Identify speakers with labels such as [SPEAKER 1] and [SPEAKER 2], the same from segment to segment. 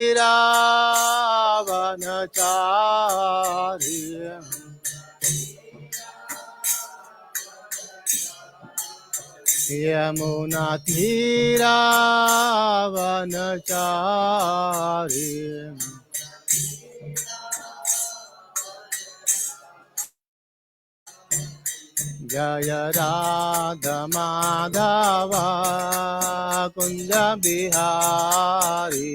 [SPEAKER 1] Ravanacharya Yamuna Ravanacharya Jaya Radha Madhava Kunja Bihari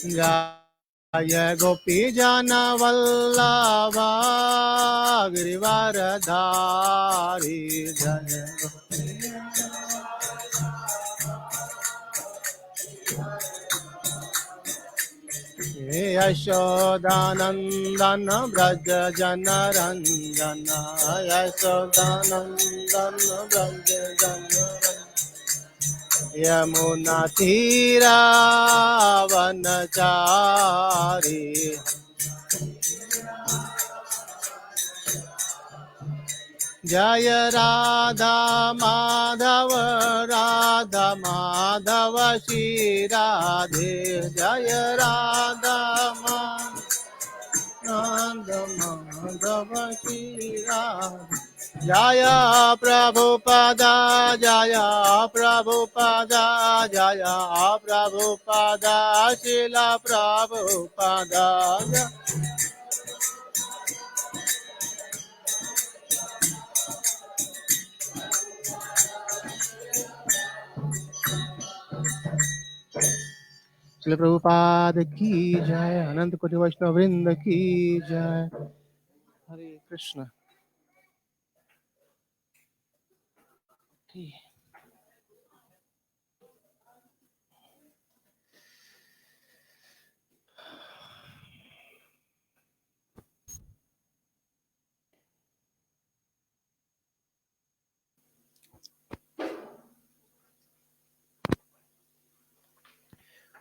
[SPEAKER 1] Jaya Gopi Jana Vallabha Girivaradhari Jaya Yashodanandana Braja Janaranjana Yashodanandana Braja Janaranjana Yamuna Tira Vanachari Jaya Radha Madhava Radha Madhava Shri Radhe Jaya Radha Madhava Shri Radhe Jaya Prabhupada Jaya Prabhupada Jaya Prabhupada Srila Prabhupada Srila Prabhupada ki jai, Anant Koti Vaishnava Vrinda ki jai. Hare Krishna.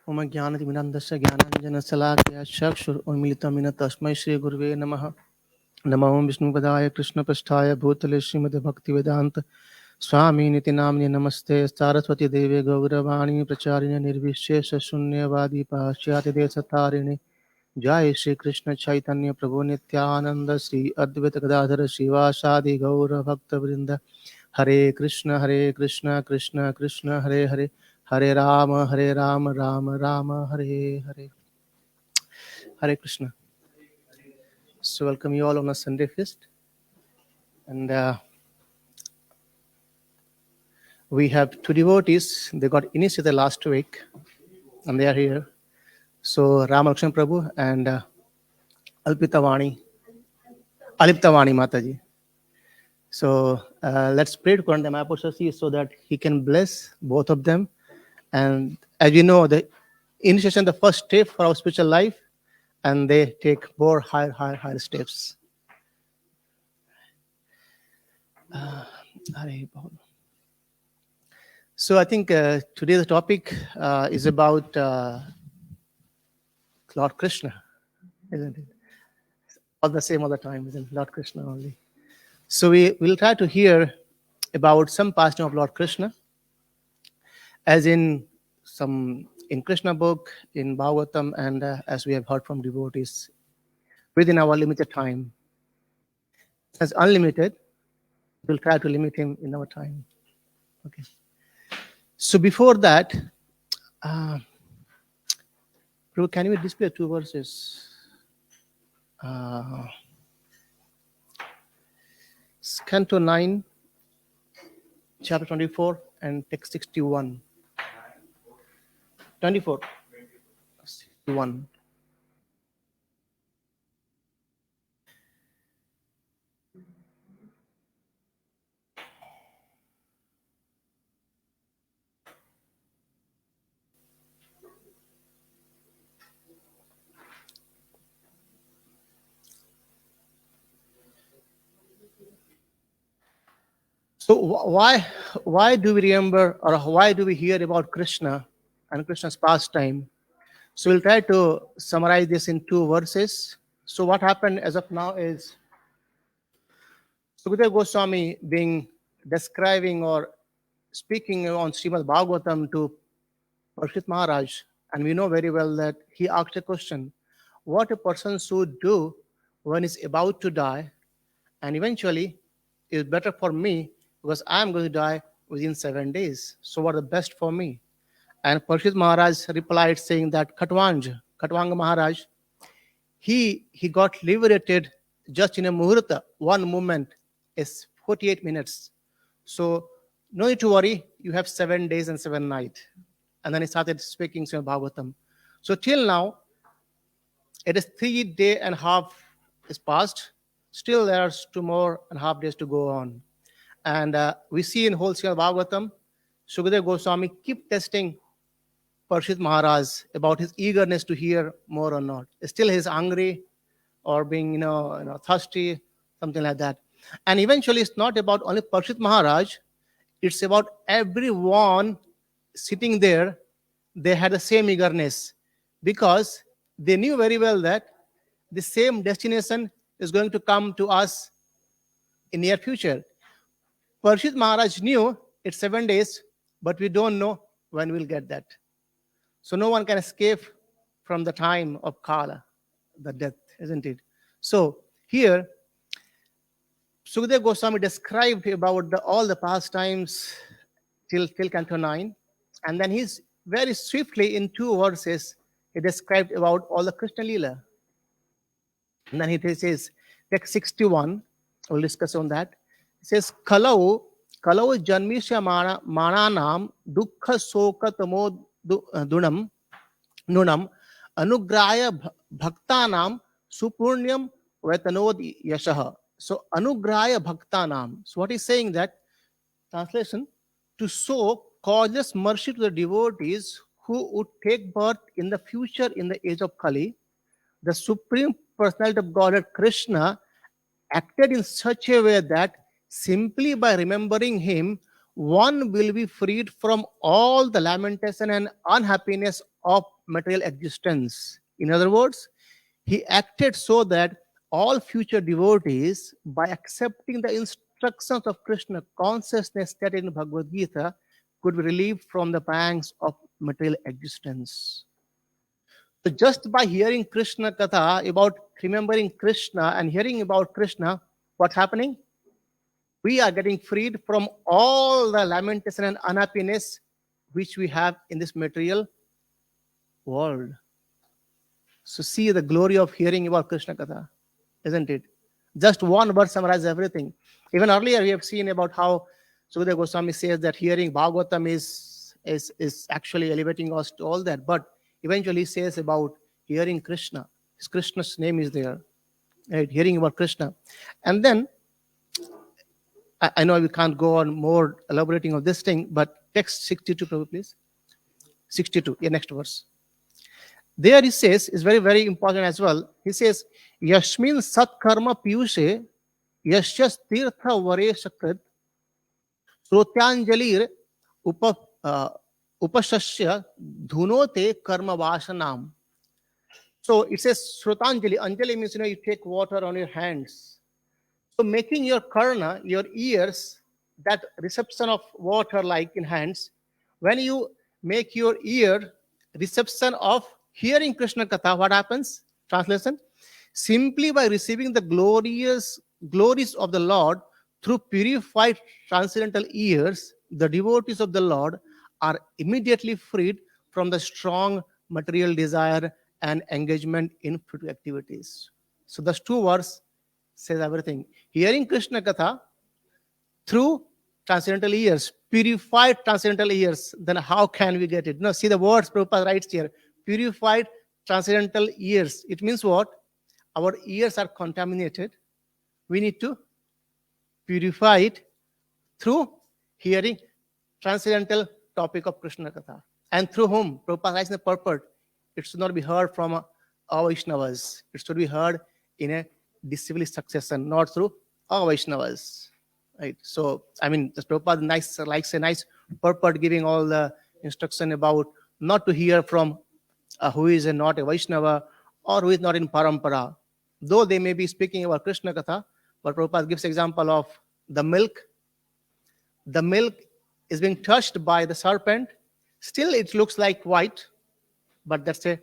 [SPEAKER 1] Om Jnanati Mirandasya Jnananjana Salakya Chakshur Unmilitamina Tasmai Shri Gurve Namaha Namo Vishnu Padaya Krishna Pasthaya Bhutale Srimad Bhakti Vedanta Swami Niti Namni Namaste Saraswati Deve Gauravani Pracharine Nirvishesha Shunyavadi Paschati Desatarini Jai Shri Krishna Chaitanya Prabhu Nityananda Sri Advaita Gadadhara Shivasadi Gaura Bhakta Vrinda Hare Krishna Krishna Krishna Hare Hare Hare Rama Rama Rama Hare Hare Hare Krishna. So welcome you all on a Sunday feast, and we have two devotees. They got initiated last week, and they are here. So Ramakrishna Prabhu and Alpitavani Mataji. So let's pray to Kuranda Mahaprabhu so that he can bless both of them. And as you know, the initiation, the first step for our spiritual life, and they take more higher steps. So I think today's topic is about Lord Krishna, isn't it? All the same all the time, isn't it? Lord Krishna only. So we will try to hear about some pastime of Lord Krishna, as in Krishna book, in Bhagavatam, and as we have heard from devotees, within our limited time. As unlimited, we'll try to limit him in our time. Okay. So before that, Prabhu, can you display two verses? Canto 9, chapter 24, and text 61. 24. 61. So why do we remember, or why do we hear about Krishna and Krishna's pastime? So we'll try to summarize this in two verses. So what happened as of now is Sukadeva Goswami, being describing or speaking on Srimad Bhagavatam to Parshit Maharaj, and we know very well that he asked a question, what a person should do when he's about to die, and eventually is better for me because I'm going to die within 7 days. So what is best for me? And Parshit Maharaj replied saying that Khatwanga Maharaj, he got liberated just in a muhurta, one moment is 48 minutes. So no need to worry, you have 7 days and 7 nights. And then he started speaking Srimad Bhagavatam. So till now, it is 3 day and a half is passed. Still there are 2.5 days to go on. And we see in whole Srimad Bhagavatam, Sukadeva Goswami keep testing Parshit Maharaj about his eagerness to hear more or not. Still he's hungry or being thirsty, something like that. And eventually it's not about only Parshit Maharaj, it's about everyone sitting there. They had the same eagerness because they knew very well that the same destination is going to come to us in near future. Parshit Maharaj knew it's 7 days, but we don't know when we'll get that. So no one can escape from the time of Kala, the death, isn't it? So here, Sukadeva Goswami described about all the pastimes till Canto 9, and then he's very swiftly in 2 verses, he described about all the Krishna Leela. And then he says, text 61, we'll discuss on that. It says, Kalau janmisya mananam dukkha soka tamo dunam nunam anugraya bhaktanam supunyam vetanod yashaha. So anugraya bhaktanam. So what he's saying that, translation, to show causeless mercy to the devotees who would take birth in the future in the age of Kali, the Supreme Personality of Godhead Krishna acted in such a way that simply by remembering him, one will be freed from all the lamentation and unhappiness of material existence. In other words, he acted so that all future devotees, by accepting the instructions of Krishna consciousness stated in Bhagavad Gita, could be relieved from the pangs of material existence. So just by hearing Krishna Katha, about remembering Krishna and hearing about Krishna, what's happening? We are getting freed from all the lamentation and unhappiness which we have in this material world. So see the glory of hearing about Krishna Katha, isn't it? Just one word summarizes everything. Even earlier we have seen about how Sukadeva Goswami says that hearing Bhagavatam is actually elevating us to all that. But eventually he says about hearing Krishna. Krishna's name is there. Right? Hearing about Krishna. And then, I know we can't go on more elaborating of this thing, but text 62, please. 62, next verse. There he says, is very, very important as well. He says, Yashmin sat karma piyushe yashyas tirtha vareshakrit srotyanjalir upashasya dhunote karma vasanam. So it says Srotanjali. Anjali means, you take water on your hands. So making your karna, your ears, that reception of water like in hands, when you make your ear reception of hearing Krishna Katha, what happens? Translation, simply by receiving the glories of the Lord through purified transcendental ears, the devotees of the Lord are immediately freed from the strong material desire and engagement in fruitive activities. So those 2 words says everything. Hearing Krishna Katha through transcendental ears, purified transcendental ears, then how can we get it? No, see the words Prabhupada writes here. Purified transcendental ears. It means what? Our ears are contaminated. We need to purify it through hearing transcendental topic of Krishna Katha. And through whom? Prabhupada writes in the purport. It should not be heard from Vaishnavas. It should be heard in a disciplic succession, not through Vaishnavas. Right? So, the Prabhupada likes a nice purport giving all the instruction about not to hear from who is not a Vaishnava or who is not in Parampara. Though they may be speaking about Krishna Katha, but Prabhupada gives example of the milk the milk is being touched by the serpent. Still, it looks like white, but that's a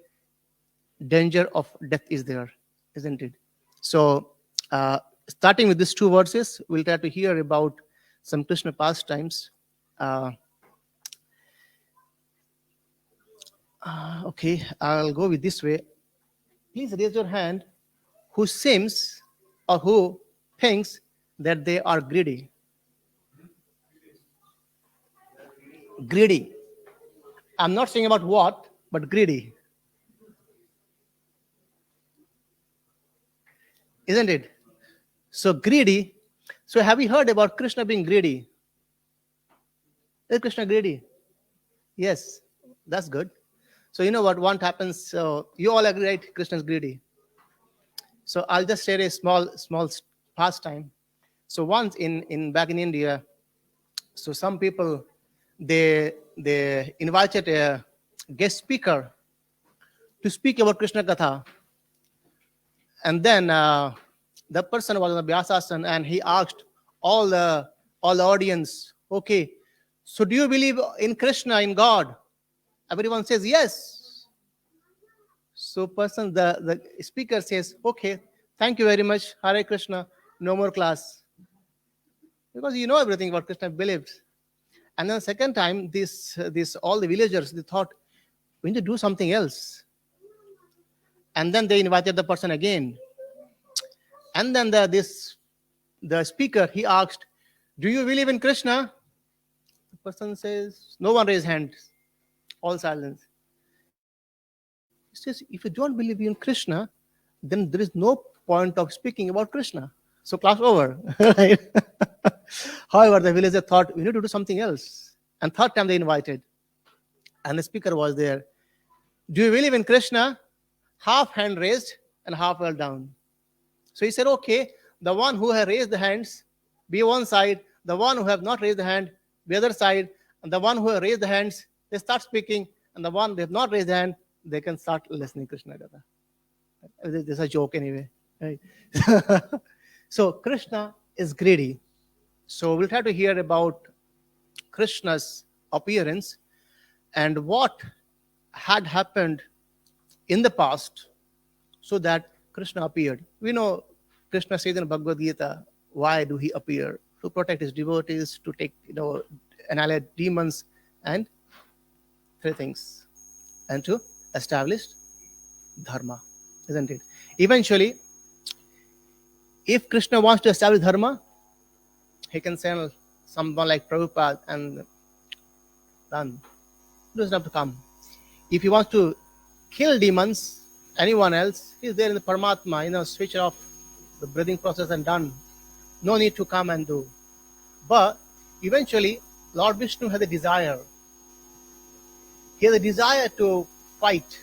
[SPEAKER 1] danger of death is there, isn't it? So, starting with these two verses, we'll try to hear about some Krishna pastimes. Uh, okay, I'll go with this way. Please raise your hand who seems or who thinks that they are greedy. Greedy. I'm not saying about what, but greedy. Isn't it? So greedy. So have you heard about Krishna being greedy? Is Krishna greedy? Yes, that's good. So you know what happens. So you all agree, right? Krishna is greedy. So I'll just share a small pastime. So once in back in India, so some people they invited a guest speaker to speak about Krishna Katha, and then the person was on the Vyasasana and he asked all the audience, okay, so do you believe in Krishna, in God? Everyone says yes. So the speaker says, okay, thank you very much, Hare Krishna, no more class. Because you know everything about Krishna believes. And then second time, this all the villagers, they thought, we need to do something else. And then they invited the person again. And then the speaker, he asked, do you believe in Krishna? The person says, no one raised hands. All silence. He says, if you don't believe in Krishna, then there is no point of speaking about Krishna. So class over. Right? However, the villager thought, we need to do something else. And third time they invited. And the speaker was there. Do you believe in Krishna? Half hand raised and half held down. So he said, okay, the one who has raised the hands, be one side. The one who have not raised the hand, be other side. And the one who has raised the hands, they start speaking. And the one they have not raised the hand, they can start listening Krishna Katha. This is a joke anyway. Right? So Krishna is greedy. So we'll try to hear about Krishna's appearance and what had happened in the past so that Krishna appeared. We know Krishna says in Bhagavad Gita, why do he appear? To protect his devotees, to take, annihilate demons and three things, and to establish dharma, isn't it? Eventually, if Krishna wants to establish dharma, he can send someone like Prabhupada and done. He doesn't have to come. If he wants to kill demons, anyone else, he's there in the Paramatma, switch off the breathing process and done. No need to come and do. But eventually, Lord Vishnu had a desire. He had a desire to fight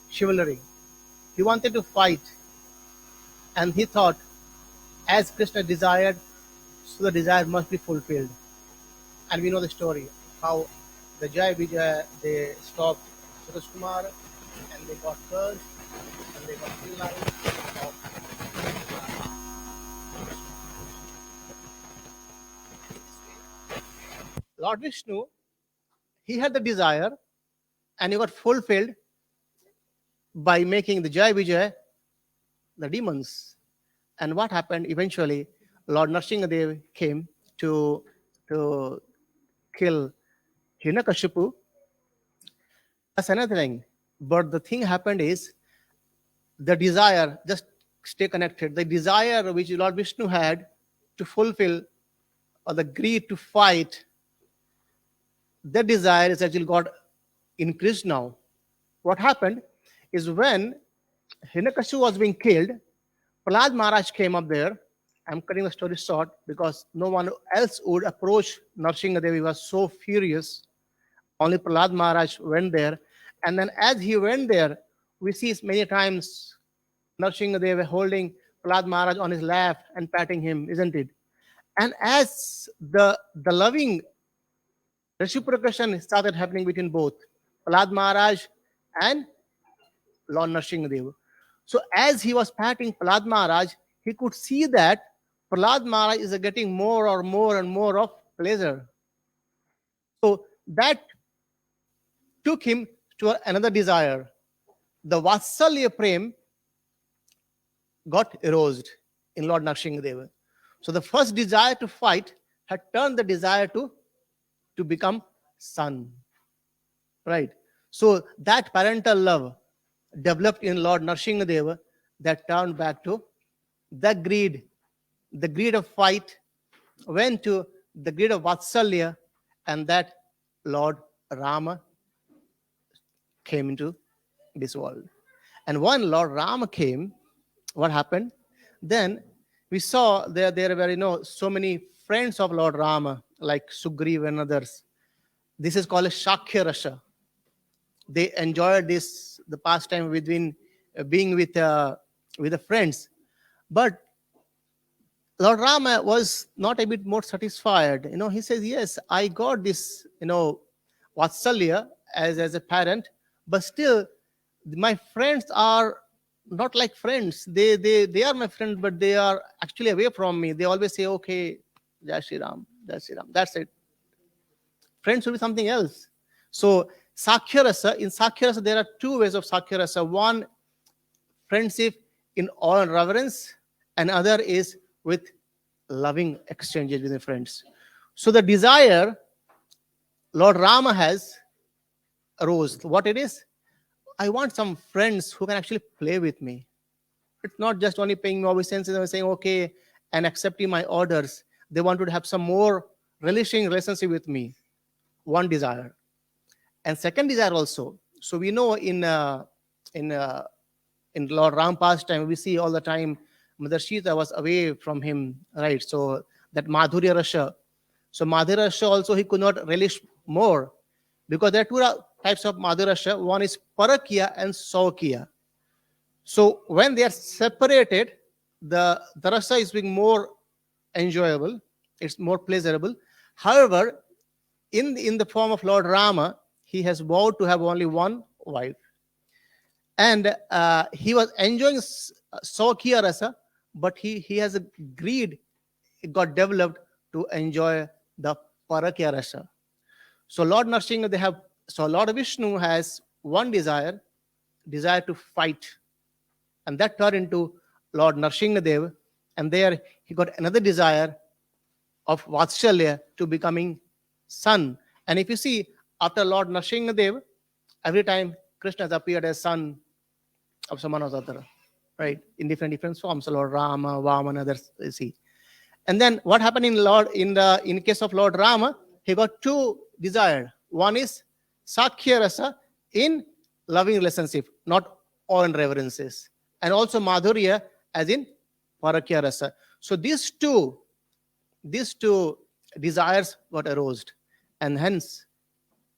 [SPEAKER 1] chivalry. He wanted to fight. And he thought, as Krishna desired, so the desire must be fulfilled. And we know the story, how the Jai Vijay, they stopped Suraj Kumar and they got cursed and they got killed. Lord Vishnu, he had the desire and he got fulfilled by making the Jai Vijay the demons. And what happened eventually? Lord Nrsimhadev came to kill Hiranyakashipu. That's another thing. But the thing happened is the desire, just stay connected. The desire which Lord Vishnu had to fulfill, or the greed to fight, that desire is actually got increased now. What happened is when Hiranyakashipu was being killed, Prahlad Maharaj came up there. I'm cutting the story short because no one else would approach Nrsimhadev. He was so furious. Only Prahlad Maharaj went there. And then as he went there, we see many times Nrsimhadev holding Prahlad Maharaj on his lap and patting him, isn't it? And as the loving reciprocation started happening between both Prahlad Maharaj and Lord Nrsimhadev. So as he was patting Prahlad Maharaj, he could see that Prahlad Maharaj is getting more and more of pleasure. So that took him to another desire. The Vatsalya Prem got aroused in Lord Nrsimhadeva. So the first desire to fight had turned the desire to become son. Right? So that parental love developed in Lord Nrsimhadeva that turned back to the greed of fight, went to the greed of Vatsalya, and that Lord Rama came into this world. And when Lord Rama came, what happened? Then we saw there were so many friends of Lord Rama like Sugriva and others. This is called a Shakya Rasa. They enjoyed the pastime between being with the friends, but Lord Rama was not a bit more satisfied. He says, "Yes, I got this, Vatsalya as a parent, but still, my friends are not like friends. They are my friends, but they are actually away from me. They always say, okay, Jai Shri Ram, Jai Shri Ram. That's it. Friends will be something else." So in Sakya Rasa, there are two ways of Sakya Rasa. One, friendship in awe and reverence, and other is with loving exchanges with the friends. So the desire Lord Rama has arose. What it is? I want some friends who can actually play with me. It's not just only paying me obeisances and saying okay and accepting my orders. They wanted to have some more relishing relationship with me. One desire. And second desire also. So we know in Lord Ram pastime, we see all the time Mother Sita was away from him, right? So that Madhurya Rasha. So Madhurya Rasha also he could not relish more, because there are two types of Madhurya Rasha. One is Parakya and Saukya. So when they are separated, the rasa is being more enjoyable, it's more pleasurable. However, in the form of Lord Rama, he has vowed to have only one wife. And he was enjoying Saukya Rasa, but he has a greed, it got developed to enjoy the Parakya Rasa. So Lord Nrsimha, Lord Vishnu has one desire to fight, and that turned into Lord Nrsimhadev, and there he got another desire of Vatsalya to becoming son. And if you see, after Lord Nrsimhadev, every time Krishna has appeared as son of someone or other, right? In different forms, Lord Rama, Vamana, others, you see. And then what happened in case of Lord Rama, he got two desires. One is Sakya Rasa in loving relationship, not awe and reverences. And also Madhurya as in Parakya Rasa. So these two desires got aroused. And hence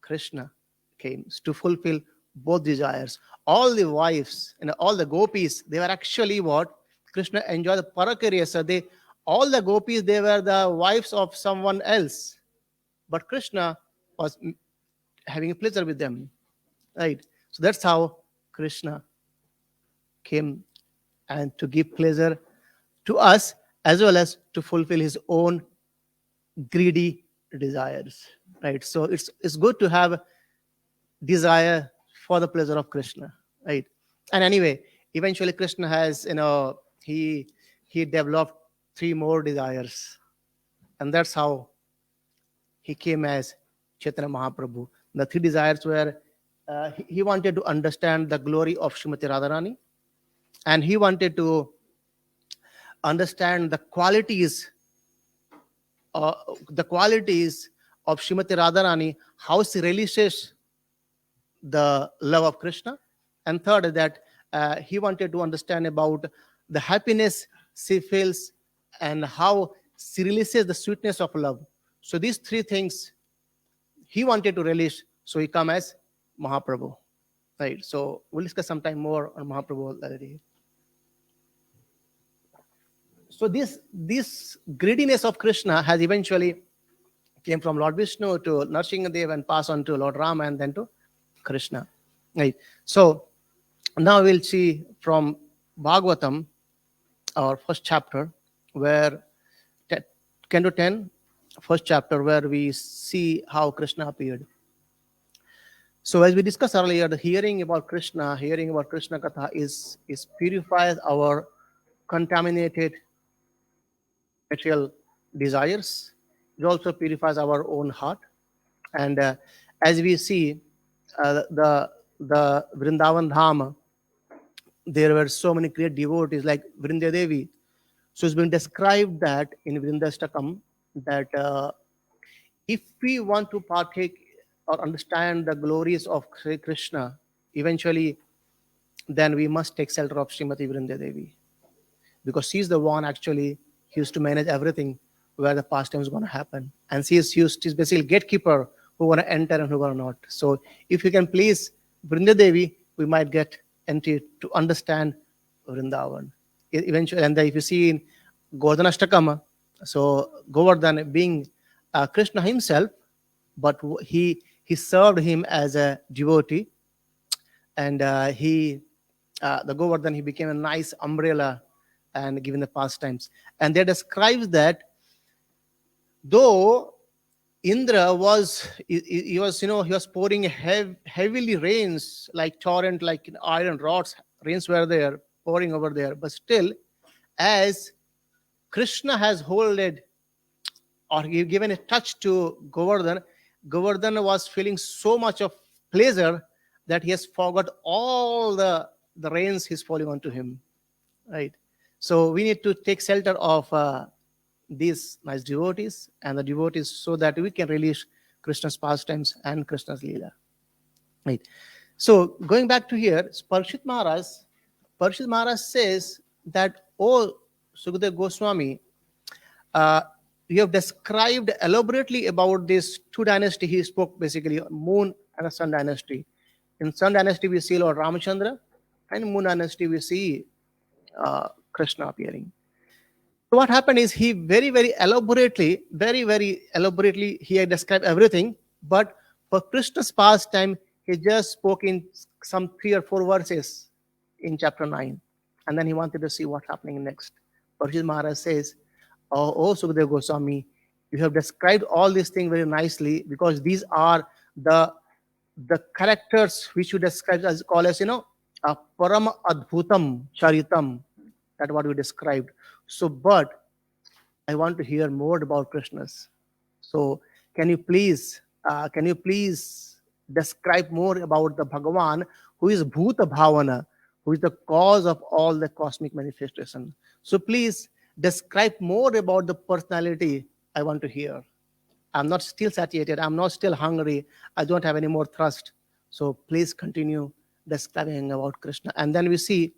[SPEAKER 1] Krishna came to fulfill both desires. All the wives and all the gopis, they were actually what? Krishna enjoyed the Parakya Rasa. All the gopis, they were the wives of someone else. But Krishna was having a pleasure with them. Right? So that's how Krishna came, and to give pleasure to us as well as to fulfill his own greedy desires. Right? So it's good to have desire for the pleasure of Krishna. Right? And anyway, eventually Krishna has, he developed three more desires. And that's how he came as Chaitanya Mahaprabhu. The three desires were, he wanted to understand the glory of Srimati Radharani, and he wanted to understand the qualities of Srimati Radharani, how she relishes the love of Krishna. And third, that he wanted to understand about the happiness she feels and how she releases the sweetness of love. So these three things he wanted to relish, so he come as Mahaprabhu. Right. So we'll discuss sometime more on Mahaprabhu already. So this greediness of Krishna has eventually came from Lord Vishnu to Nrsimhadev and passed on to Lord Rama and then to Krishna. Right. So now we'll see from Bhagavatam, our first chapter, where Canto 10, first chapter, where we see how Krishna appeared. So as we discussed earlier, the hearing about Krishna Katha is purifies our contaminated material desires. It also purifies our own heart. And as we see, the Vrindavan Dham, there were so many great devotees like Vrinda Devi. So it's been described that in Vrindastakam that if we want to partake or understand the glories of Sri Krishna, eventually, then we must take shelter of Srimati Vrinda Devi, because she's the one actually who used to manage everything where the pastime is going to happen, and she's basically gatekeeper who want to enter and who want to not. So if you can please Vrinda Devi, we might get entry to understand Vrindavan eventually. And if you see in Govardhanashtakam, so Govardhan being Krishna himself, but he served him as a devotee, and the Govardhan, he became a nice umbrella and given the pastimes. And there describes that though Indra was he was he was pouring heavily rains like torrent, like iron rods, rains were there pouring over there, but still, as Krishna has holded or given a touch to Govardhan, Govardhan was feeling so much of pleasure that he has forgot all the rains he's falling onto him. Right. So we need to take shelter of these nice devotees and the devotees, so that we can release Krishna's pastimes and Krishna's Leela. Right. So going back to here, Parshit Maharaj says that, oh Sukadeva Goswami, you have described elaborately about this two dynasty. He spoke basically Moon and a Sun dynasty. In Sun dynasty, we see Lord Ramachandra, and in Moon dynasty, we see Krishna appearing. So what happened is he very very elaborately he had described everything, but for Krishna's pastime, he just spoke in some 3 or 4 verses in chapter 9, and then he wanted to see what's happening next. Parshit Maharaj says, oh Sukadeva Goswami, you have described all these things very nicely, because these are the characters which you describe as call as param adbhutam charitam. That's what we described. So, but I want to hear more about Krishna's. So, can you please describe more about the Bhagavan, who is Bhuta Bhavana, who is the cause of all the cosmic manifestation. So please describe more about the personality I want to hear. I'm not still satiated. I'm not still hungry. I don't have any more thirst. So please continue describing about Krishna. And then we see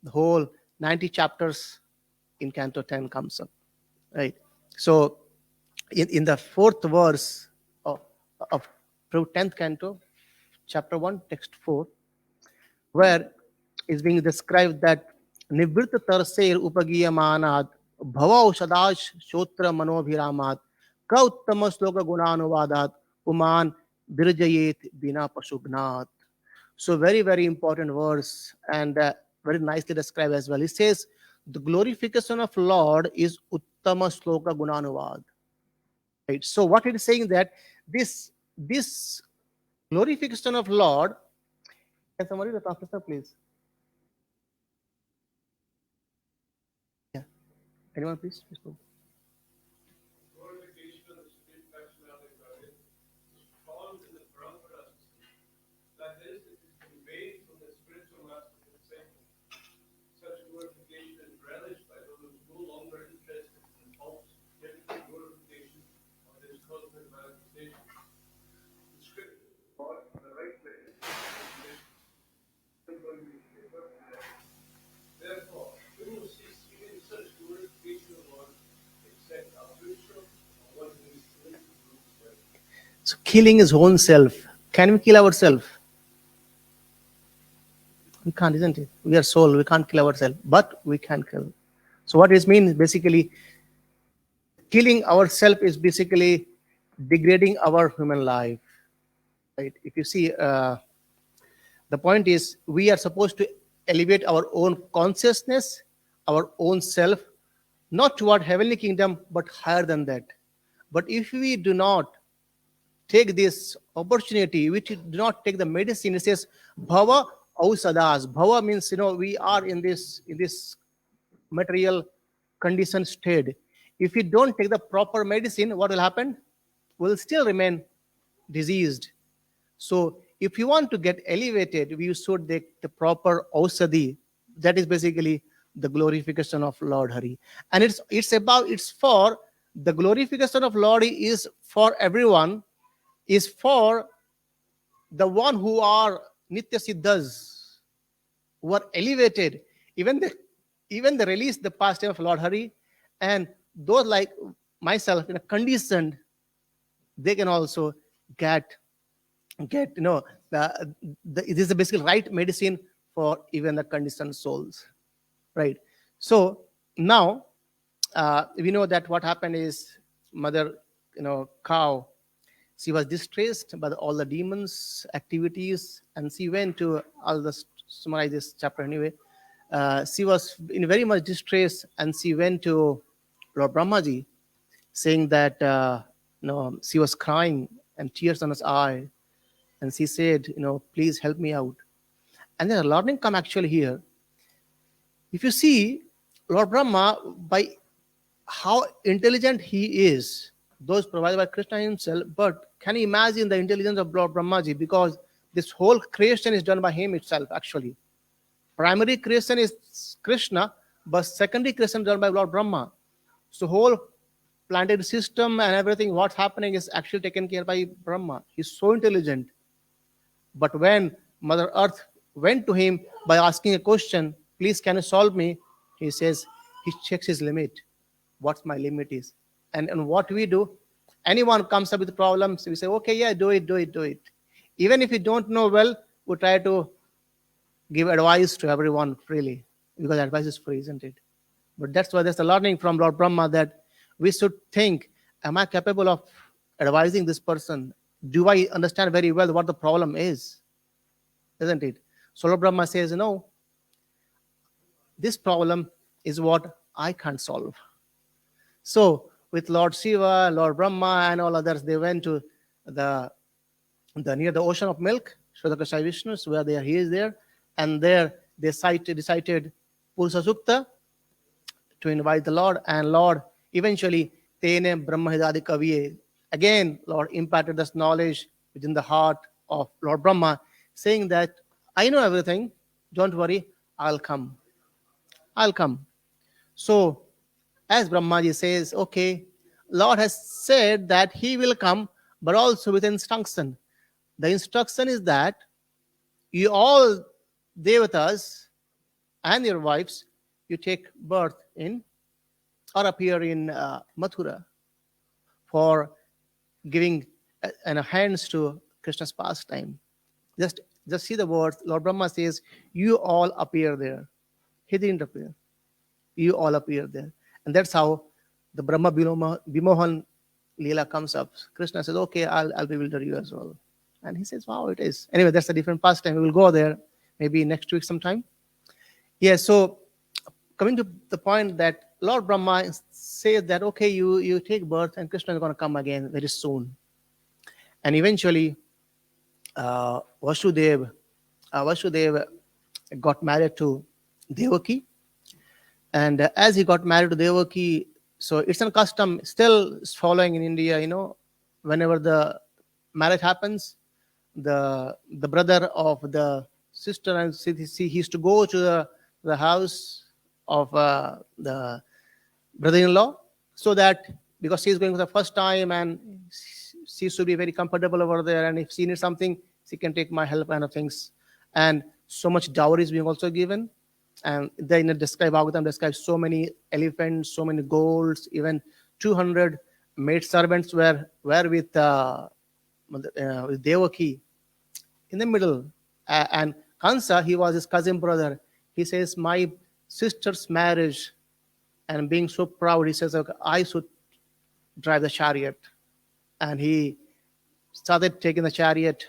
[SPEAKER 1] the whole 90 chapters in Canto 10 comes up. Right. So in the 4th verse of 10th canto, chapter 1, text 4, where is being described that Nivritta Tarser Upagiyamanad Bhava Shadash Shotra Manobhiramat Kauttama Sloka Gunanuvadat Uman Birjayet Bina Pashugnat. So very important verse, and very nicely described as well. It says the glorification of Lord is Uttama Sloka Gunanuvad. Right. So what it is saying that this glorification of Lord. Can somebody the translator, please? Yeah. Anyone, please?
[SPEAKER 2] Glorification of the supreme personality of God is found in the Brahmanas. That is, it is conveyed from the spiritual master to the disciple. Such glorification is relished by those no longer interested in false technical glorification of this cosmic manifestation. The scripture taught in the right place. Therefore, we will cease even such glorification of Lord, except absolution or one who is willing to do his will.
[SPEAKER 1] So killing his own self. Can we kill ourselves? We can't, isn't it? We are soul. We can't kill ourselves, but we can kill. So what it means basically, killing ourselves is basically degrading our human life. Right? If you see, the point is we are supposed to elevate our own consciousness, our own self, not toward heavenly kingdom, but higher than that. But if we do not take this opportunity, we do not take the medicine, it says bhava ausadas. Bhava means, we are in this material condition state. If we don't take the proper medicine, what will happen? We'll still remain diseased. So if you want to get elevated, we should take the proper ausadi. That is basically the glorification of Lord Hari. And it's for the glorification of Lord is for everyone, is for the one who are Nitya Siddhas, who are elevated. Even they release the pastime of Lord Hari, and those like myself in a conditioned, they can also get it is the basically right medicine for even the conditioned souls, right? So now we know that what happened is mother, cow, she was distressed by all the demons activities, and she went to, I'll just summarize this chapter anyway. She was in very much distress, and she went to Lord Brahmaji, saying that she was crying and tears on his eye, and she said, please help me out. And then a learning come actually here. If you see Lord Brahma, by how intelligent he is, those provided by Krishna himself, but can you imagine the intelligence of Lord Brahmaji? Because this whole creation is done by him itself, actually. Primary creation is Krishna, but secondary creation is done by Lord Brahma. So whole planetary system and everything, what's happening is actually taken care by Brahma. He's so intelligent. But when Mother Earth went to him by asking a question, please can you solve me? He says, he checks his limit. What my limit is. And what we do, anyone comes up with problems, we say, okay, yeah, do it. Even if you don't know well, we try to give advice to everyone freely, because advice is free, isn't it? But that's why there's the learning from Lord Brahma, that we should think, am I capable of advising this person? Do I understand very well what the problem is? Isn't it? So Lord Brahma says, no, this problem is what I can't solve. So with Lord Shiva, Lord Brahma, and all others, they went to the near the ocean of milk, Shodakasai Vishnus, where he is there, and there they recited Purusha Sukta to invite the Lord, and Lord eventually Tene Brahma Hidadi Kaviye. Again, Lord imparted this knowledge within the heart of Lord Brahma, saying that I know everything, don't worry, I'll come. So as Brahmaji says, okay, Lord has said that he will come, but also with instruction. The instruction is that you all devatas and your wives, you take birth in or appear in Mathura for giving hands to Krishna's pastime. Just see the words. Lord Brahma says, you all appear there. He didn't appear. You all appear there. And that's how the Brahma Bimohan Leela comes up. Krishna says, okay, I'll bewilder you as well. And he says, wow, it is. Anyway, that's a different pastime. We will go there maybe next week sometime. Yeah, so coming to the point that Lord Brahma says that, okay, you take birth and Krishna is going to come again very soon. And eventually, Vasudeva got married to Devaki. And as he got married to Devaki, so it's a custom still following in India, whenever the marriage happens, the brother of the sister, and he used to go to the house of the brother-in-law, so that because she's going for the first time and she should be very comfortable over there, and if she needs something, she can take my help kind of things. And so much dowry is being also given. And then Bhagavatam describes so many elephants, so many golds, even 200 maid servants were with Devaki in the middle. And Kansa, he was his cousin brother. He says, my sister's marriage, and being so proud, he says, okay, I should drive the chariot. And he started taking the chariot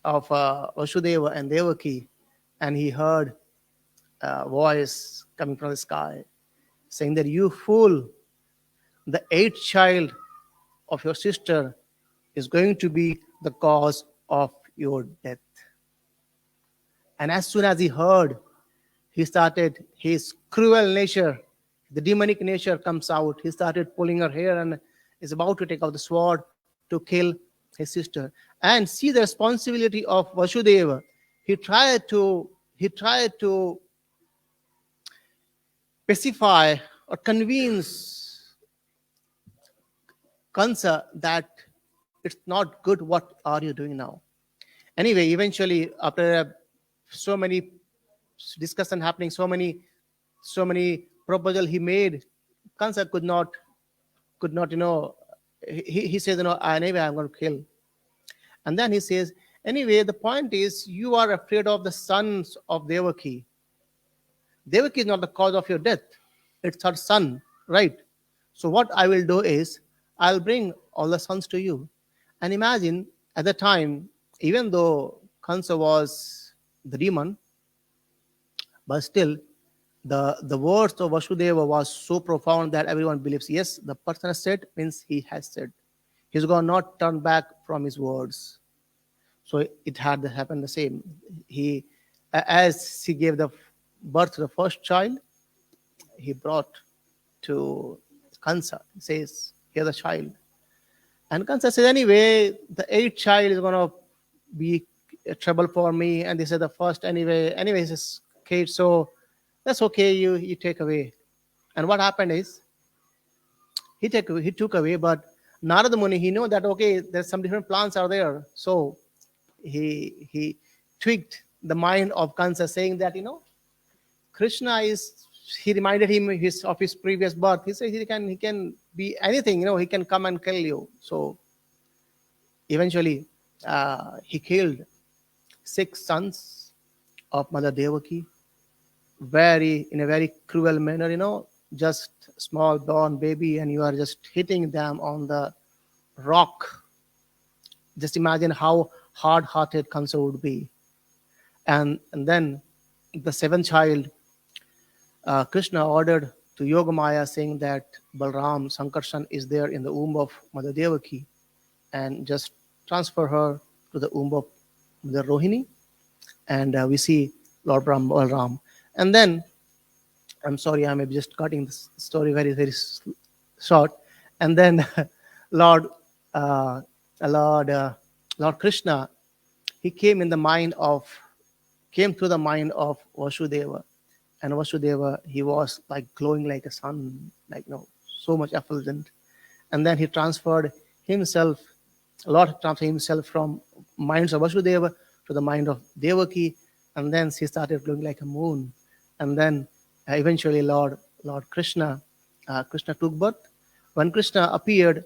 [SPEAKER 1] of Vasudeva and Devaki, and he heard a voice coming from the sky saying that, you fool, the eighth child of your sister is going to be the cause of your death. And as soon as he heard, he started his cruel nature, the demonic nature comes out. He started pulling her hair and is about to take out the sword to kill his sister. And see the responsibility of Vasudeva. He tried to pacify or convince Kansa that it's not good. What are you doing now? Anyway, eventually, after so many discussion happening, so many proposal he made, Kansa could not, he says, anyway, I'm going to kill. And then he says, anyway, the point is, you are afraid of the sons of Devaki. Devaki is not the cause of your death. It's her son, right? So what I will do is, I'll bring all the sons to you. And imagine, at the time, even though Kansa was the demon, but still, the words of Vasudeva was so profound that everyone believes, yes, the person has said means he has said. He's going to not turn back from his words. So it had to happen the same. As he gave the birth to the first child, he brought to Kansa. He says, here's the child. And Kansa says, anyway, the eighth child is going to be a trouble for me. And this is the first anyway. Anyways, it's Kate, so that's okay, you take away. And what happened is, he took away, but Narada Muni, he knew that, okay, there's some different plans are there. So he tweaked the mind of Kansa, saying that, Krishna is, he reminded him of his previous birth. He said he can be anything, he can come and kill you. So eventually, he killed 6 sons of Mother Devaki, in a very cruel manner, just small born baby, and you are just hitting them on the rock. Just imagine how hard-hearted Kansa would be. And then the 7th child, Krishna ordered to Yogamaya, saying that Balram, Sankarshan, is there in the womb of Mother Devaki, and just transfer her to the womb of Mother Rohini, and we see Lord Balram. And then, I'm sorry, I'm just cutting this story very, very short. And then Lord Krishna, he came through the mind of Vasudeva. And Vasudeva, he was like glowing like a sun, so much effulgent. And then he transferred himself, from minds of Vasudeva to the mind of Devaki, and then she started glowing like a moon. And then eventually Lord Krishna took birth. When Krishna appeared,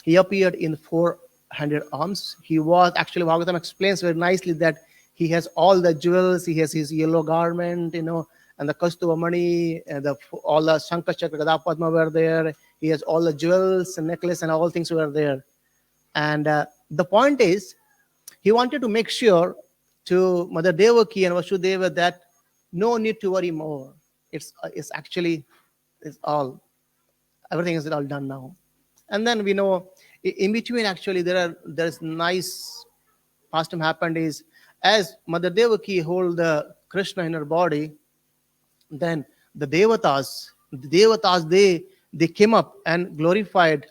[SPEAKER 1] he appeared in 400 arms. He was actually, Bhagavatam explains very nicely that he has all the jewels, he has his yellow garment, and the Kaustubha Mani, and all the Shankha Chakra Gada Padma were there. He has all the jewels and necklace and all things were there. And the point is, he wanted to make sure to Mother Devaki and Vasudeva that no need to worry more. It's all, everything is all done now. And then we know, in between, actually, there's nice pastime happened is, as Mother Devaki hold the Krishna in her body, then the Devatas, they came up and glorified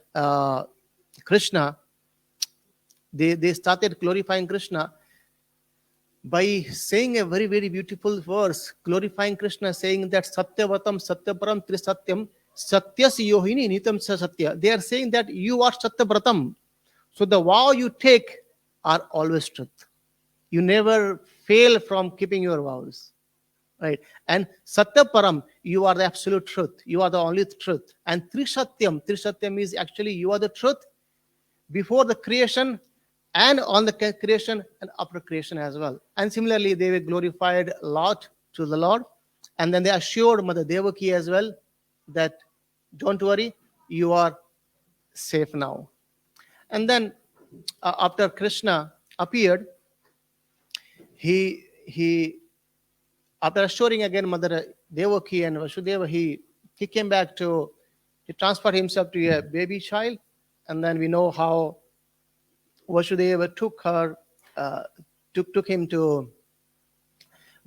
[SPEAKER 1] Krishna. They started glorifying Krishna by saying a very, very beautiful verse, glorifying Krishna, saying that Satyavatam Satyaparam Trisatyam Satyas Yohini Nitam Satya. They are saying that you are Satyabratam. So the vow you take are always truth. You never fail from keeping your vows. Right? And Satyaparam, you are the absolute truth. You are the only truth. And Trisatyam is actually you are the truth before the creation and on the creation and after creation as well. And similarly, they were glorified a lot to the Lord. And then they assured Mother Devaki as well that don't worry, you are safe now. And then after Krishna appeared, he after assuring again Mother Devaki and Vasudeva, he came back he transferred himself to a baby child, And then we know how Vasudeva uh, took him to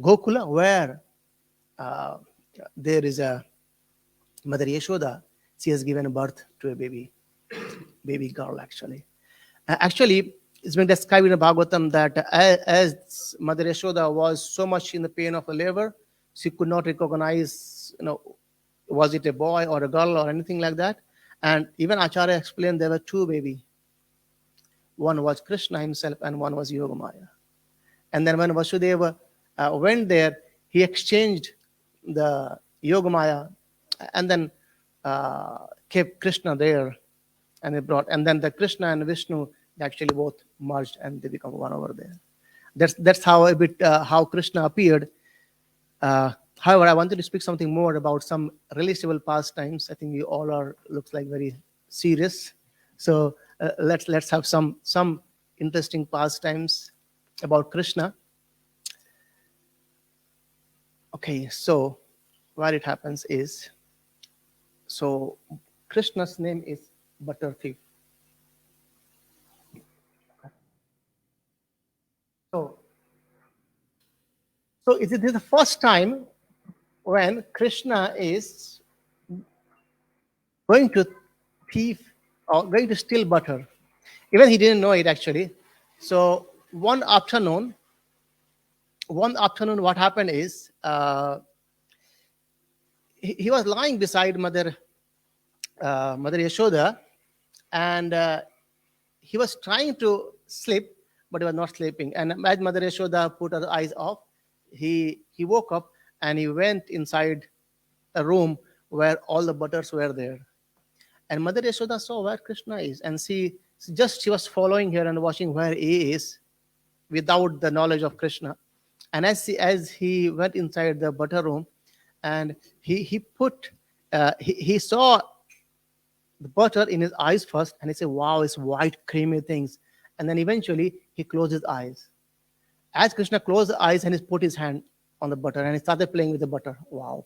[SPEAKER 1] Gokula, where uh, there is a Mother Yashoda. She has given birth to a baby girl, actually. Actually, it's been described in the Bhagavatam that as Mother Yashoda was so much in the pain of a labor, she could not recognize, was it a boy or a girl or anything like that. And even Acharya explained there were two babies. One was Krishna himself and one was Yogamaya. And then when Vasudeva went there, he exchanged the Yogamaya and then kept Krishna there, and they brought, and then the Krishna and Vishnu, they actually both merged and they become one over there. That's how a bit how Krishna appeared. However, I wanted to speak something more about some relatable pastimes. I think you all are looks like very serious, so let's have some interesting pastimes about Krishna. Okay, so what it happens is, so Krishna's name is Butter Thief. So, so it is the first time when Krishna is going to thief or going to steal butter. Even he didn't know it actually. So one afternoon, what happened is he was lying beside Mother Yashoda, and he was trying to sleep, but he was not sleeping. And as Mother Yashoda put her eyes off, he woke up and he went inside a room where all the butters were there. And Mother Yashoda saw where Krishna is, and she was following her and watching where he is without the knowledge of Krishna. And as he went inside the butter room, and he saw the butter in his eyes first, and he said, "Wow, it's white, creamy things." And then eventually he closed his eyes. As Krishna closed the eyes and he put his hand on the butter and he started playing with the butter. Wow,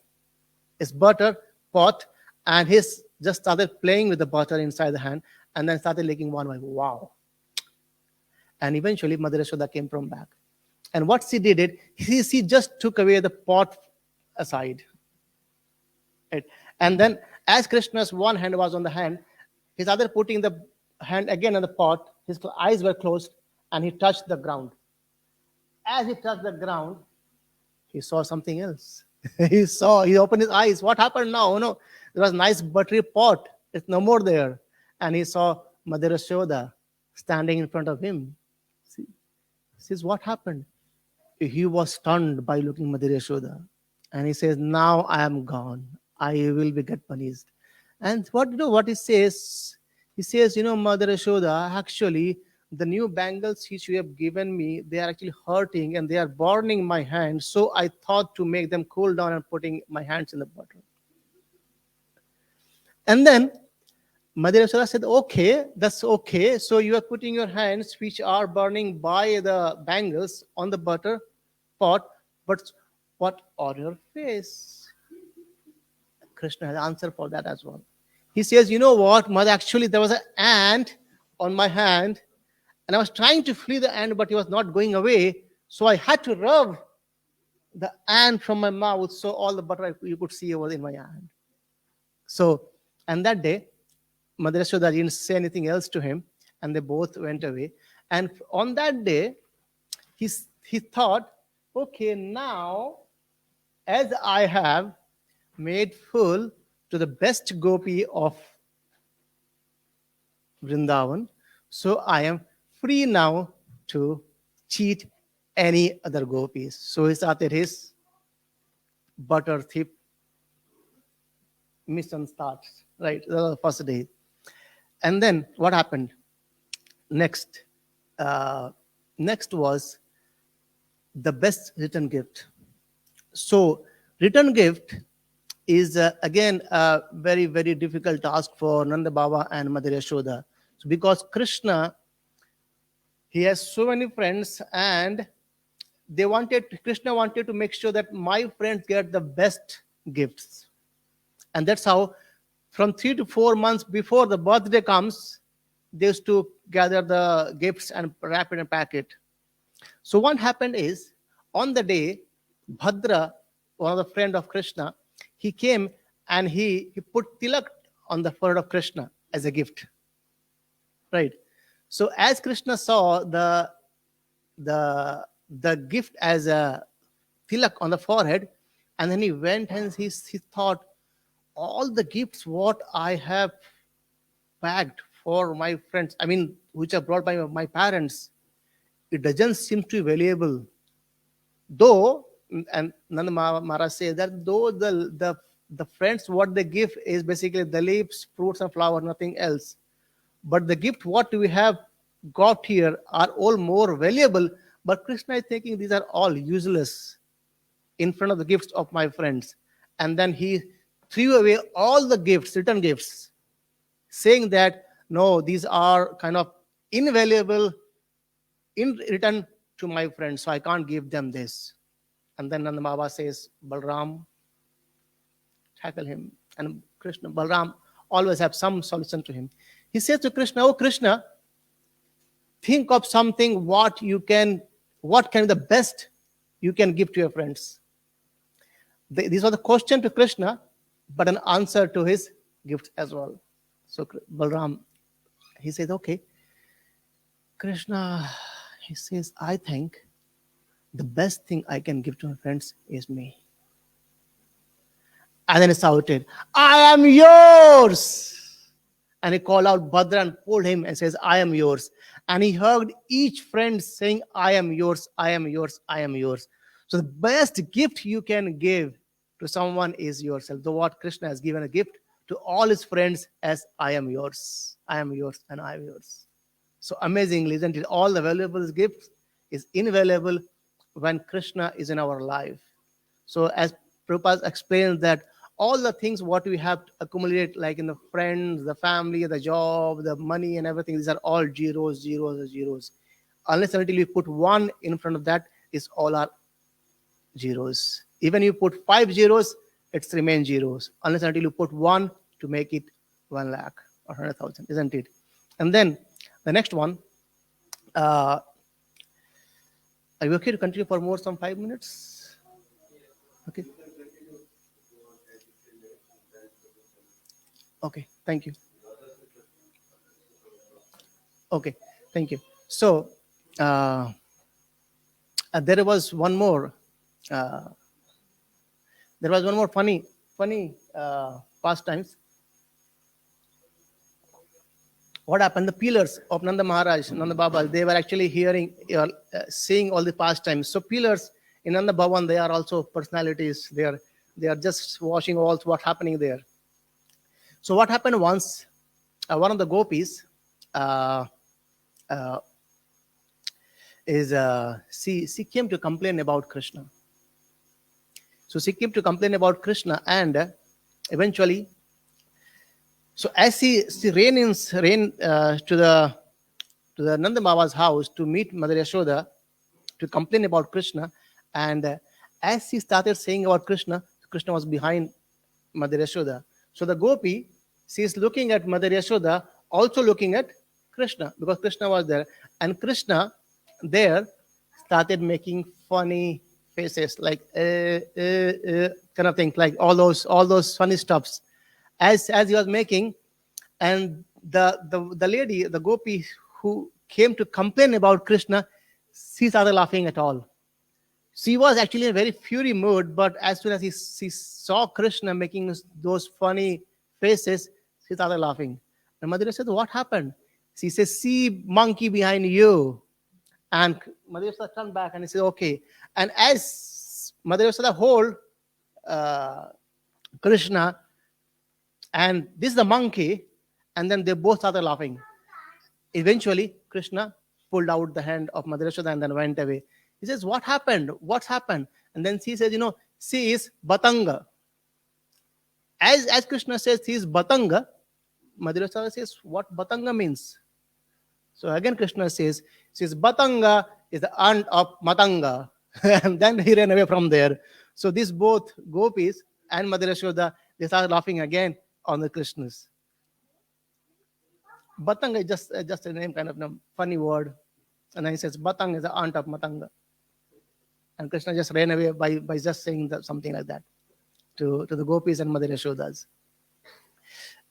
[SPEAKER 1] it's butter pot, and he's just started playing with the butter inside the hand, and then started licking one by. Wow. And eventually Mother Yashoda came from back. And what she did, she just took away the pot aside. Right? And then as Krishna's one hand was on the hand, he started putting the hand again on the pot. His eyes were closed and he touched the ground. As he touched the ground, he saw something else. He opened his eyes. What happened now? Oh, no, there was a nice buttery pot. It's no more there. And he saw Mother Yashoda standing in front of him. See, says, what happened? He was stunned by looking Mother Yashoda. And he says, now I am gone. I will be get punished. And what he says? He says, Mother Yashoda, actually, the new bangles which you have given me, they are actually hurting and they are burning my hands. So I thought to make them cool down and putting my hands in the butter. And then Mother Yashoda said, okay, that's okay. So you are putting your hands, which are burning by the bangles, on the butter pot, but what on your face? Krishna has an answer for that as well. He says, you know what, Mother, actually there was an ant on my hand, and I was trying to flee the ant, but he was not going away. So I had to rub the ant from my mouth, so all the butter you could see was in my hand. So, and that day, Mother Yashoda didn't say anything else to him, and they both went away. And on that day, he thought, okay, now, as I have made full to the best gopi of Vrindavan, so I am free now to cheat any other gopis. So he started his butter thief mission starts, right? The first day. And then what happened? Next was the best return gift. So return gift is again a very, very difficult task for Nanda Baba and Mother Yashoda. So because Krishna, he has so many friends, and Krishna wanted to make sure that my friends get the best gifts. And that's how from 3 to 4 months before the birthday comes, they used to gather the gifts and wrap it and pack it. So what happened is, on the day, Bhadra, one of the friend of Krishna, he came and he put tilak on the forehead of Krishna as a gift. Right. So as Krishna saw the gift as a tilak on the forehead, and then he went and he thought, all the gifts what I have packed for my friends, I mean, which are brought by my parents, it doesn't seem to be valuable. Though, and Nanda Maharaj says that though the friends what they give is basically the leaves, fruits, and flower, nothing else. But the gift what we have got here are all more valuable. But Krishna is thinking these are all useless in front of the gifts of my friends. And then he threw away all the gifts, return gifts, saying that no, these are kind of invaluable in return to my friends, so I can't give them this. And then Nanda Baba says, Balram, tackle him. And Krishna, Balram always have some solution to him. He says to Krishna, oh Krishna, think of something what can be the best you can give to your friends. These are the question to Krishna, but an answer to his gift as well. So Balram, he says, okay, Krishna, he says, I think the best thing I can give to my friends is me. And then he shouted, I am yours. And he called out Bhadra and pulled him and says, I am yours. And he hugged each friend saying, I am yours, I am yours, I am yours. So the best gift you can give to someone is yourself. Though what Krishna has given a gift to all his friends as I am yours, and I am yours. So amazingly, isn't it? All the valuable gifts is invaluable when Krishna is in our life. So as Prabhupada explains that all the things what we have to accumulate, like in the friends, the family, the job, the money and everything, these are all zeros, zeros, zeros. Unless until you put one in front of that, is all are zeros. Even you put 5 zeros, it's remain zeros. Unless until you put one to make it 1 lakh or 100,000, isn't it? And then the next one, are you okay to continue for more some 5 minutes? Okay. Okay, thank you. Okay, thank you. So there was one more. There was one more funny pastimes. What happened? The pillars of Nanda Maharaj, Nanda Baba, they were actually seeing all the pastimes. So pillars in Nanda Bhavan, they are also personalities. They are just watching all what's happening there. So what happened once? One of the gopis she came to complain about Krishna. So she came to complain about Krishna, and eventually, so as she ran to the Nanda Baba's house to meet Mother Yashoda to complain about Krishna, and as she started saying about Krishna, Krishna was behind Mother Yashoda. So the gopi, she is looking at Mother Yashoda, also looking at Krishna, because Krishna was there, and Krishna there started making funny faces, like kind of thing, like all those funny stuffs, as he was making, and the lady, the gopi who came to complain about Krishna, she started laughing at all. She was actually in a very fury mood, but as soon as she saw Krishna making those funny faces, she started laughing. And Madhura said, what happened? She says, see monkey behind you. And Madhura turned back and he said, okay. And as Madhura hold Krishna, and this is the monkey, and then they both started laughing. Eventually, Krishna pulled out the hand of Mother Yashoda and then went away. He says, what happened? What's happened? And then she says, she is Batanga. As Krishna says, he is Batanga, Mother Yashoda says, what Batanga means? So again, Krishna says, Batanga is the aunt of Matanga. And then he ran away from there. So these both gopis and Mother Yashoda, they started laughing again on the Krishnas. Batanga is just a name, kind of funny word. And then he says, Batang is the aunt of Matanga. And Krishna just ran away by just saying something like that to the gopis and Mother Yashodas.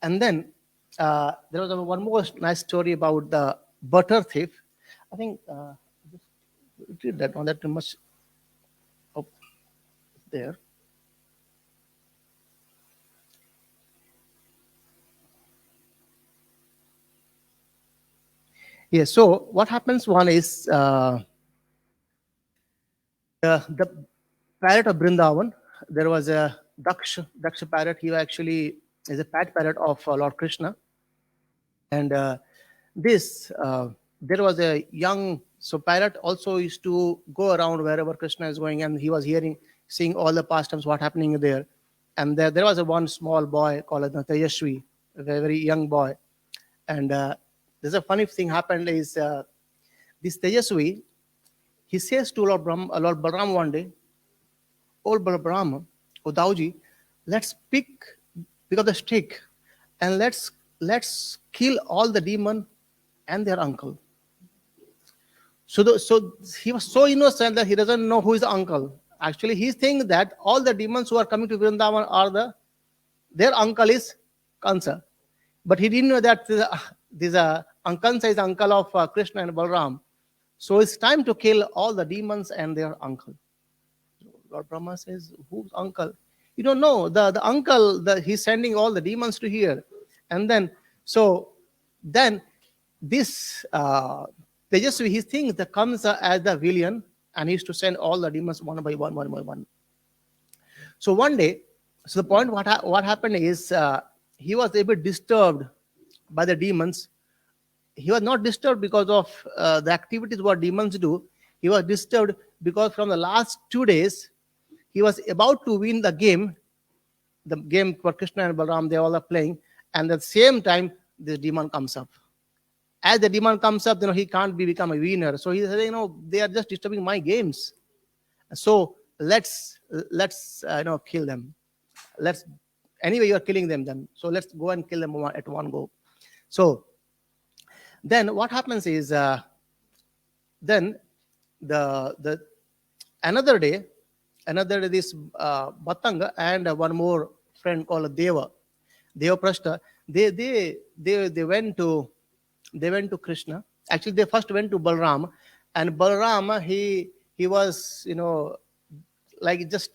[SPEAKER 1] And then there was one more nice story about the butter thief. I think just read that one. That too much up there. Yeah. So what happens? One is the parrot of Brindavan. There was a Daksha parrot. He actually is a pet parrot of Lord Krishna. And this there was a young, so parrot also used to go around wherever Krishna is going, and he was seeing all the pastimes, what happening there. And there was a one small boy called Tejashvi, a very young boy. And there's a funny thing happened is this Tejasvi, he says to Lord Balram one day, old Balram, Udauji, let's pick up the stick and let's kill all the demon and their uncle. So he was so innocent that he doesn't know who is the uncle. Actually, he thinks that all the demons who are coming to Vrindavan are their uncle is Kansa. But he didn't know that this Kansa is uncle of Krishna and Balram. So it's time to kill all the demons and their uncle. Lord Brahma says, whose uncle? You don't know. The uncle, he's sending all the demons to here. And then this Tejasvi, he thinks that comes as the villain, and he used to send all the demons one by one. So one day, so the point what happened is he was a bit disturbed by the demons. He was not disturbed because of the activities what demons do. He was disturbed because from the last 2 days, he was about to win the game where Krishna and Balaram, they all are playing, and at the same time, this demon comes up. As the demon comes up, he can't become a winner. So he said, they are just disturbing my games. So let's kill them. Anyway, you are killing them then. So let's go and kill them at one go. So then what happens is then the another day this Batanga and one more friend called Deva Prashta, they went to Krishna. Actually, they first went to Balram, and Balram he was like just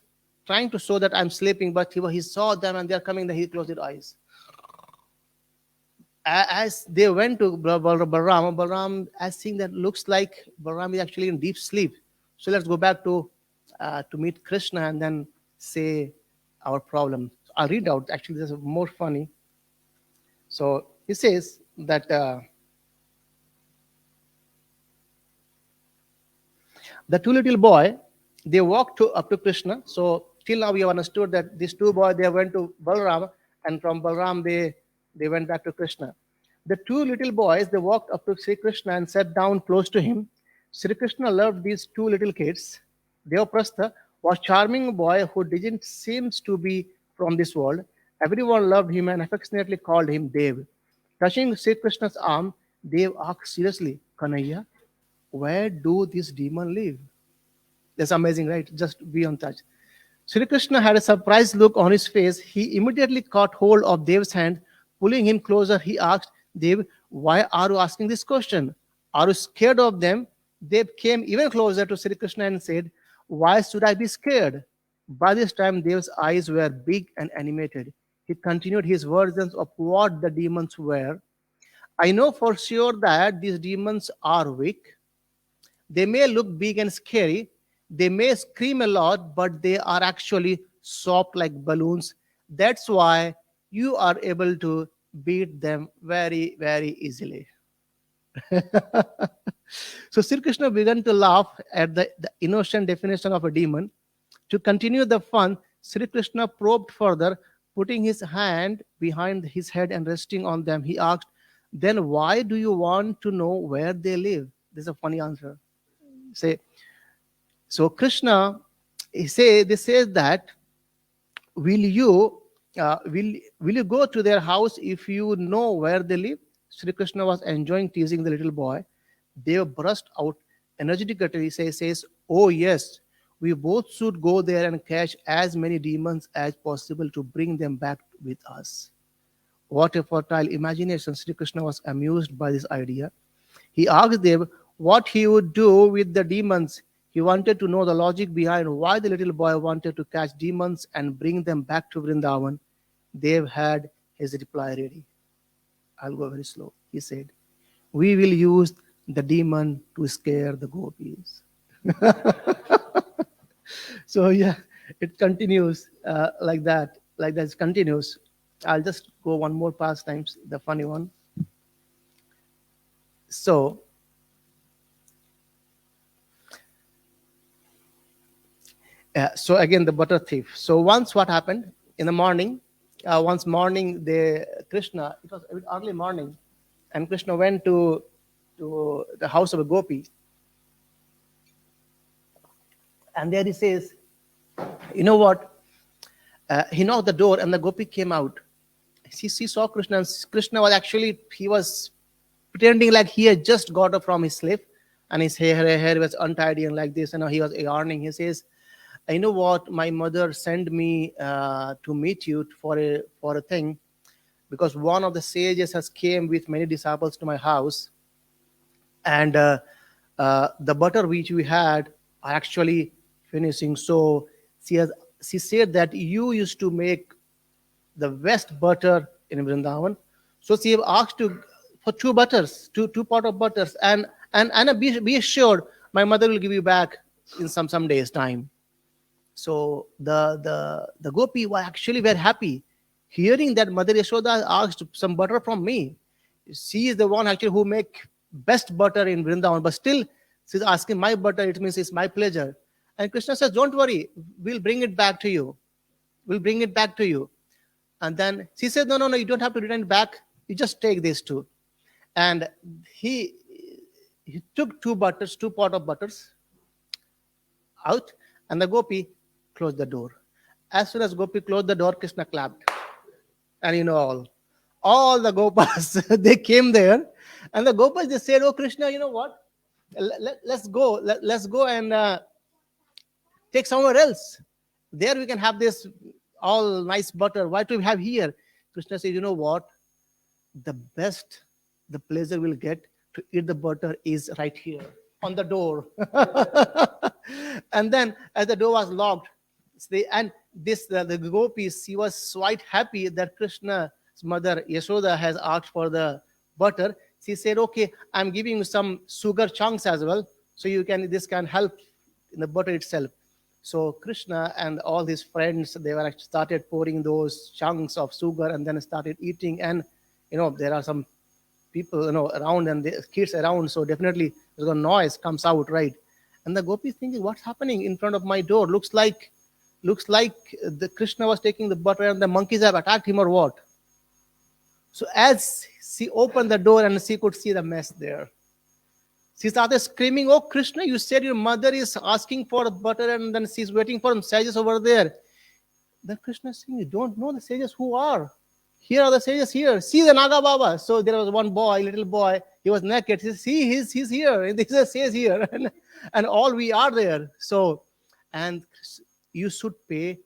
[SPEAKER 1] trying to show that I'm sleeping, but he saw them and they're coming. Then he closed his eyes. As they went to Balram, as seeing that looks like Balram is actually in deep sleep. So let's go back to meet Krishna and then say our problem. So I'll read out. Actually, this is more funny. So he says that the two little boy, they walked up to Krishna. So till now we have understood that these two boys, they went to Balram, and from Balram they went back to Krishna. The two little boys, they walked up to Sri Krishna and sat down close to him. Sri Krishna loved these two little kids. Devaprastha was a charming boy who didn't seem to be from this world. Everyone loved him and affectionately called him Dev. Touching Sri Krishna's arm, Dev asked seriously, Kanhaiya, where do these demons live? That's amazing, right? Just be on touch. Sri Krishna had a surprised look on his face. He immediately caught hold of Dev's hand. Pulling him closer, he asked, Dev, why are you asking this question? Are you scared of them? Dev came even closer to Sri Krishna and said, why should I be scared? By this time, Dev's eyes were big and animated. He continued his versions of what the demons were. I know for sure that these demons are weak. They may look big and scary. They may scream a lot, but they are actually soft like balloons. That's why you are able to beat them very, very easily. So Sri Krishna began to laugh at the innocent definition of a demon. To continue the fun, Sri Krishna probed further, putting his hand behind his head and resting on them. He asked, then why do you want to know where they live? This is a funny answer. So Krishna, this says that will you go to their house if you know where they live? Sri Krishna was enjoying teasing the little boy, Dev burst out energetically, says, "Oh yes, we both should go there and catch as many demons as possible to bring them back with us." What a fertile imagination! Sri Krishna was amused by this idea. He asked Dev what he would do with the demons. He wanted to know the logic behind why the little boy wanted to catch demons and bring them back to Vrindavan. Dev had his reply ready. I'll go very slow. He said, "We will use the demon to scare the gopis." So yeah, it continues like that. Like that, it continues. I'll just go one more pastimes, the funny one. So so again, the butter thief. So once what happened in the morning? Once morning, the Krishna. It was a bit early morning, and Krishna went to the house of a gopi, and there he says, "You know what?" He knocked the door, and the gopi came out. She saw Krishna, and Krishna was actually, he was pretending like he had just got up from his sleep, and his hair was untidy and like this, and he was yarning. He says, "You know what? My mother sent me to meet you for a thing, because one of the sages has came with many disciples to my house, and the butter which we had are actually finishing. So she said that you used to make the best butter in Vrindavan. So she have asked to for two butters, two pot of butters, and be assured my mother will give you back in some days time." So the gopi were actually very happy hearing that Mother Yashoda asked some butter from me. She is the one actually who make best butter in Vrindavan, but still she's asking my butter. It means it's my pleasure. And Krishna says, "Don't worry, we'll bring it back to you. We'll bring it back to you." And then she said, "No, no, no, you don't have to return it back. You just take these two." And he he took two pot of butters out, and the gopi closed the door. As soon as gopi closed the door, Krishna clapped. And you know all the gopas, they came there, and the gopas, they said, "Oh Krishna, you know what? Let's go. Let's go and take somewhere else. There we can have this all nice butter. Why do we have here?" Krishna said, "You know what? The best the pleasure will get to eat the butter is right here on the door." And then as the door was locked, and this the gopis, she was quite happy that Krishna's mother Yashoda has asked for the butter. She said, "Okay, I'm giving you some sugar chunks as well, so this can help in the butter itself." So Krishna and all his friends, they were actually started pouring those chunks of sugar and then started eating. And there are some people around, and the kids around, so definitely there's a noise comes out, right? And the gopi is thinking, "What's happening in front of my door? Looks like the Krishna was taking the butter and the monkeys have attacked him, or what?" So as she opened the door and she could see the mess there, she started screaming, "Oh Krishna, you said your mother is asking for butter, and then she's waiting for some sages over there." Then Krishna is saying, "You don't know the sages who are? Here are the sages here. See the Naga Baba." So there was one boy, little boy, he was naked. He says, "See, he's here. And this is a sage here." And all we are there. So, and you should pay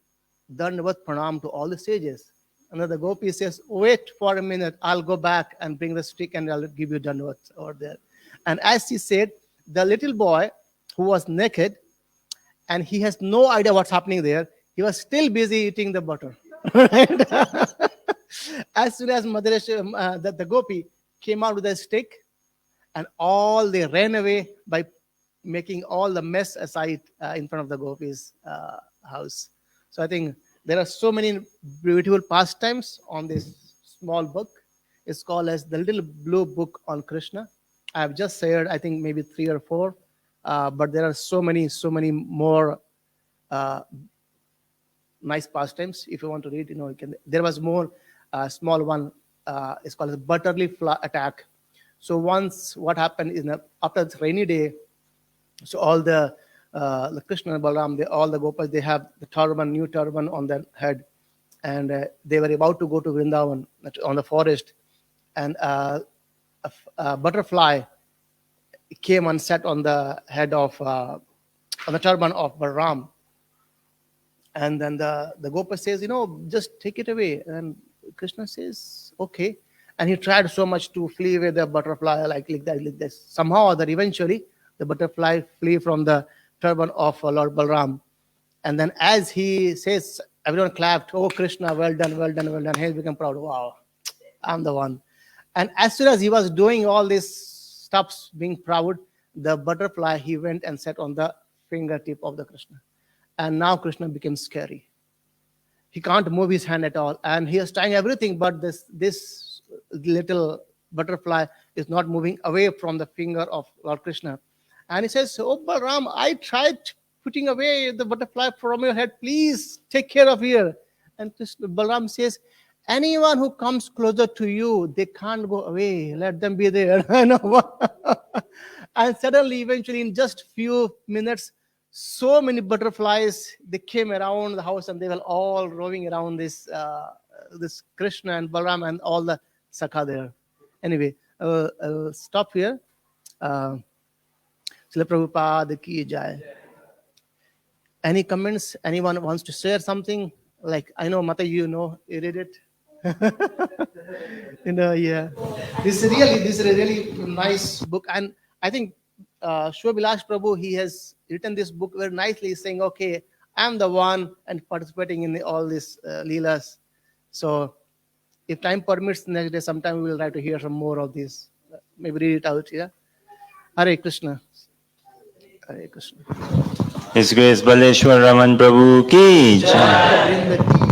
[SPEAKER 1] Dandavat Pranam to all the sages. And then the gopi says, "Wait for a minute. I'll go back and bring the stick and I'll give you Dandavat over there." And as she said, the little boy who was naked and he has no idea what's happening there, he was still busy eating the butter. Right? As soon as the gopi came out with a stick, and all they ran away by making all the mess aside in front of the gopis' house. So I think there are so many beautiful pastimes on this small book. It's called as the Little Blue Book on Krishna. I have just shared, I think, maybe 3 or 4, but there are so many more uh, nice pastimes. If you want to read, you can. There was more small one. It's called the Butterleaf Attack. So once what happened is after this rainy day, so all the Krishna and Balaram, all the Gopas, they have the new turban on their head, and they were about to go to Vrindavan on the forest, and a butterfly came and sat on the head of, on the turban of Balaram. And then the Gopa says, just take it away. And Krishna says, okay. And he tried so much to flee away the butterfly, like that, like this. Somehow or other, eventually, the butterfly flee from the turban of Lord Balaram. And then as he says, everyone clapped, oh, Krishna, well done, well done, well done. He became proud. Wow, I'm the one. And as soon as he was doing all this stuff, being proud, the butterfly, he went and sat on the fingertip of the Krishna. And now Krishna became scary. He can't move his hand at all. And he is trying everything, but this little butterfly is not moving away from the finger of Lord Krishna. And he says, oh, Balaram, I tried putting away the butterfly from your head. Please take care of here. And Balaram says, anyone who comes closer to you, they can't go away. Let them be there. And suddenly, eventually, in just few minutes, so many butterflies, they came around the house and they were all roaming around this Krishna and Balaram and all the Sakha there. Anyway, I'll stop here. Srila Prabhupada ki jai. Any comments? Anyone wants to share something? Like, I know, Mata, you read it. Yeah. This is a really nice book. And I think Shubhabilash Prabhu, he has written this book very nicely, saying, okay, I'm the one and participating in all these leelas. So if time permits, next day, sometime we will try to hear some more of this. Maybe read it out, yeah? Hare Krishna. Hare Krishna.
[SPEAKER 3] His Grace Baleshwar Raman Prabhu ki jai.